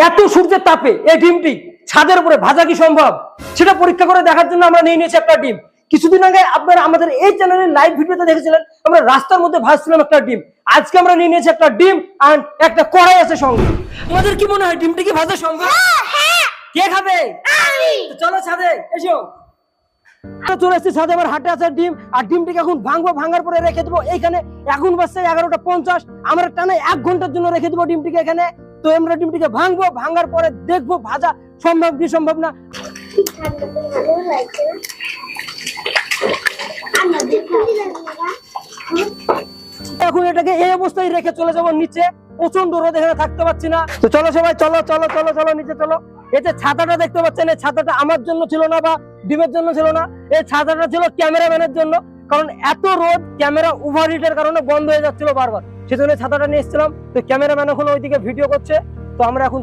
এত সূর্যের তাপে এই ডিমটি ছাদের উপরে ভাজা কি সম্ভব, সেটা পরীক্ষা করে দেখার জন্য আমরা নিয়ে নিয়েছি একটা ডিম। কিছুদিন আগে আপনারা আমাদের এই চ্যানেলের লাইভ ভিডিওতে দেখেছিলেন আমরা রাস্তার মধ্যে ভাজছিলাম একটা ডিম। আজকে আমরা নিয়ে নিয়েছি একটা ডিম আর একটা কড়াই আছে সঙ্গে। আমাদের কি মনে হয় ডিমটি কি ভাজা সম্ভব? কে খাবে? তো চলো ছাদে এসো। চলে এসেছি ছাদে, আমার হাটে আছে ডিম, আর ডিমটিকে এখন ভাঙবো, ভাঙার পরে রেখে দেবো এইখানে। এখন বাজছে 11টা 50, আমরা টানা 1 ঘন্টার জন্য রেখে দেবো ডিমটিকে এখানে। তো আমরা ডিমটিকে ভাঙবো, ভাঙার পরে দেখবো ভাজা সম্ভব কি সম্ভব না। এখন এটাকে এই অবস্থায় রেখে চলে যাবো নিচে, প্রচন্ড রোদ, এখানে থাকতে পারছি না। তো চলো সবাই, চলো চলো চলো চলো নিচে চলো। এই যে ছাতাটা দেখতে পাচ্ছেন, এই ছাতাটা আমার জন্য ছিল না বা ডিমের জন্য ছিল না, এই ছাতাটা ছিল ক্যামেরাম্যানের জন্য। কারণ এত রোদ, ক্যামেরা ওভারহিটের কারণে বন্ধ হয়ে যাচ্ছিল বারবার, সেজন্য ছাতাটা নিয়ে এসেছিলাম। তো ক্যামেরাম্যান এখন ওইদিকে ভিডিও করছে, তো আমরা এখন